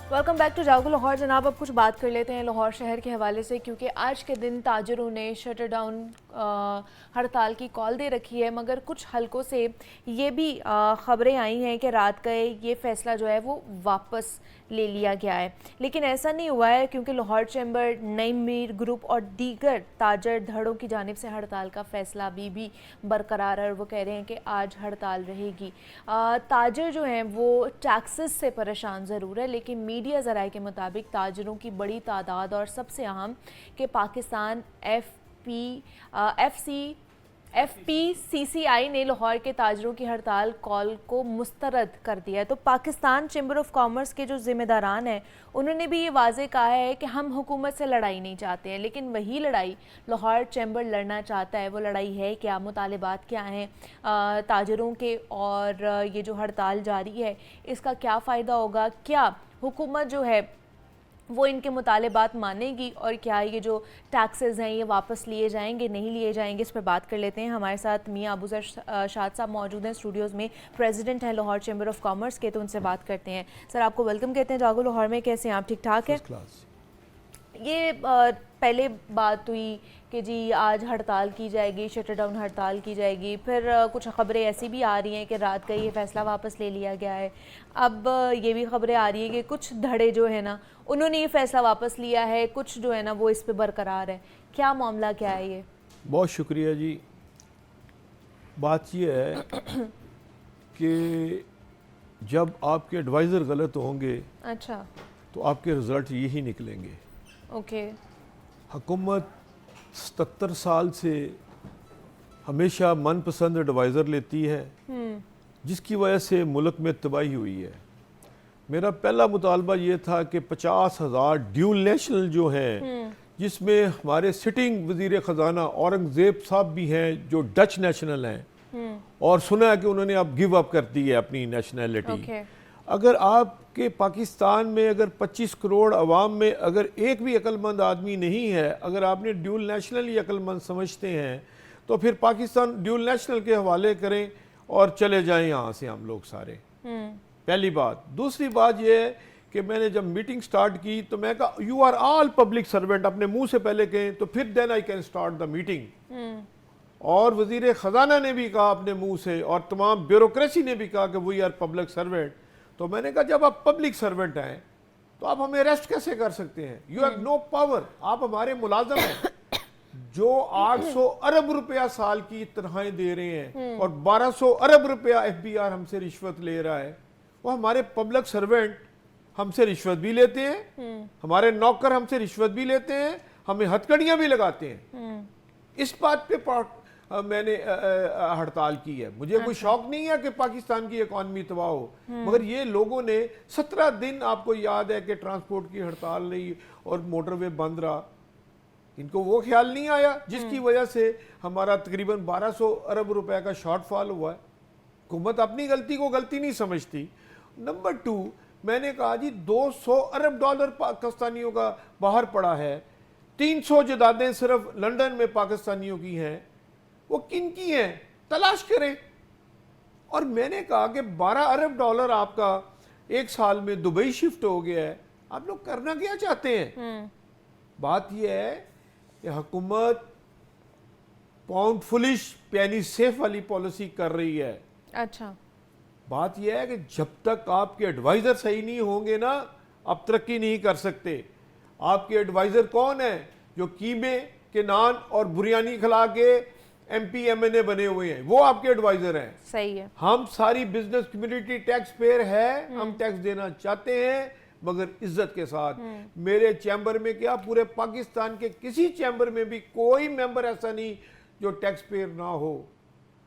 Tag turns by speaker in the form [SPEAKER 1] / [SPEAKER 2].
[SPEAKER 1] Welcome back to जागो लाहौर। जनाब, अब कुछ बात कर लेते हैं लाहौर शहर के हवाले से, क्योंकि आज के दिन ताजरों ने शटर डाउन हड़ताल की कॉल दे रखी है, मगर कुछ हलकों से ये भी ख़बरें आई हैं कि रात का ये फ़ैसला जो है वो वापस ले लिया गया है। लेकिन ऐसा नहीं हुआ है, क्योंकि लाहौर चैम्बर, नईम मीर ग्रुप और दीगर ताजर धड़ों की जानिब से हड़ताल का फ़ैसला अभी भी बरकरार है और वो कह रहे हैं कि आज हड़ताल रहेगी। ताजर जो हैं वो टैक्सेस से परेशान ज़रूर है, लेकिन मीडिया ज़राए के मुताबिक ताजरों की बड़ी तादाद और सबसे अहम कि पाकिस्तान FPCCI ने लाहौर के ताजरों की हड़ताल कॉल को मुस्तरद कर दिया है। तो पाकिस्तान चैम्बर ऑफ कॉमर्स के जो ज़िम्मेदारान हैं उन्होंने भी ये वाज़े कहा है कि हम हुकूमत से लड़ाई नहीं चाहते हैं, लेकिन वही लड़ाई लाहौर चैम्बर लड़ना चाहता है। वो लड़ाई है क्या, मुतालिबात क्या हैं ताजरों के, और ये जो हड़ताल जारी है इसका क्या फ़ायदा होगा, क्या हुकूमत जो है वो इनके मुतालिबात मानेगी, और क्या ये जो टैक्सेस हैं ये वापस लिए जाएंगे, नहीं लिए जाएंगे, इस पर बात कर लेते हैं। हमारे साथ मियां अबूज़र शाद साहब मौजूद हैं स्टूडियोज़ में, प्रेसिडेंट हैं लाहौर चैम्बर ऑफ कॉमर्स के, तो उनसे बात करते हैं। सर, आपको वेलकम कहते हैं जागो लाहौर में। कैसे हैं आप, ठीक ठाक है? ये पहले बात हुई कि जी आज हड़ताल की जाएगी, शटर डाउन हड़ताल की जाएगी, फिर कुछ ख़बरें ऐसी भी आ रही हैं कि रात का ये फ़ैसला वापस ले लिया गया है। अब ये भी ख़बरें आ रही हैं कि कुछ धड़े जो है ना उन्होंने ये फ़ैसला वापस लिया है, कुछ जो है ना वो इस पे बरकरार है। क्या मामला क्या है ये?
[SPEAKER 2] बहुत शुक्रिया जी। बात ये है कि जब आपके एडवाइज़र गलत होंगे
[SPEAKER 1] अच्छा,
[SPEAKER 2] तो आपके रिज़ल्ट यही निकलेंगे।
[SPEAKER 1] ओके।
[SPEAKER 2] हुकूमत 77 साल से हमेशा मनपसंद एडवाइज़र लेती है, जिसकी वजह से मुल्क में तबाही हुई है। मेरा पहला मुतालबा ये था कि 50,000 ड्यूल नेशनल जो हैं, जिसमें हमारे सिटिंग वज़ीर ख़जाना औरंगज़ेब साहब भी हैं जो डच नेशनल हैं, और सुना है कि उन्होंने अब गिव अप कर दी है अपनी नेशनैलिटी। अगर आपके पाकिस्तान में अगर 25 करोड़ अवाम में अगर एक भी अक्लमंद आदमी नहीं है, अगर आपने ड्यूल नेशनल ही अक्लमंद समझते हैं, तो फिर पाकिस्तान ड्यूल नेशनल के हवाले करें और चले जाएं यहाँ से हम लोग सारे। पहली बात। दूसरी बात यह है कि मैंने जब मीटिंग स्टार्ट की तो मैं कहा you are all public servant, अपने मुंह से पहले कहें तो फिर then I can start the meeting. और वजीर ख़जाना ने भी कहा अपने मुंह से, और तमाम ब्यूरोक्रेसी ने भी कहा कि वी आर पब्लिक सर्वेंट। तो मैंने कहा जब आप पब्लिक सर्वेंट हैं तो आप हमें अरेस्ट कैसे कर सकते हैं? यू हैव नो पावर, आप हमारे मुलाजम हैं। जो 800 अरब रुपया साल की तनख्वाहें दे रहे हैं और 1200 अरब रुपया FBR हमसे रिश्वत ले रहा है, वो हमारे पब्लिक सर्वेंट हमसे रिश्वत भी लेते हैं, हमारे नौकर हमसे रिश्वत भी लेते हैं, हमें हथकड़ियां भी लगाते हैं। इस बात पे मैंने हड़ताल की है। मुझे कोई शौक नहीं है कि पाकिस्तान की इकॉनमी तबाह हो, मगर ये लोगों ने 17 दिन, आपको याद है कि ट्रांसपोर्ट की हड़ताल रही और मोटरवे बंद रहा, इनको वो ख्याल नहीं आया जिसकी वजह से हमारा तकरीबन 1200 अरब रुपए का शॉर्टफॉल हुआ है। हुकूमत अपनी गलती को गलती नहीं समझती। नंबर 2, मैंने कहा जी 200 अरब डॉलर पाकिस्तानियों का बाहर पड़ा है, 300 जदादें सिर्फ लंदन में पाकिस्तानियों की हैं, वो किन की हैं तलाश करें। और मैंने कहा कि 12 अरब डॉलर आपका एक साल में दुबई शिफ्ट हो गया है, आप लोग करना क्या चाहते हैं? बात यह है कि हुकूमत पाउंड फुलिश पेनी सेफ वाली पॉलिसी कर रही है।
[SPEAKER 1] अच्छा,
[SPEAKER 2] बात यह है कि जब तक आपके एडवाइज़र सही नहीं होंगे ना, आप तरक्की नहीं कर सकते। आपके एडवाइज़र कौन है? जो कीमे के नान और बुरियानी खिला के MP MNA बने हुए हैं, वो आपके एडवाइज़र हैं।
[SPEAKER 1] सही है। हम
[SPEAKER 2] सारी बिजनेस कम्युनिटी टैक्स पेयर है, हम टैक्स देना चाहते हैं मगर इज्जत के साथ। मेरे चैम्बर में क्या, पूरे पाकिस्तान के किसी चैम्बर में भी कोई मेंबर ऐसा नहीं जो टैक्स पेयर ना हो।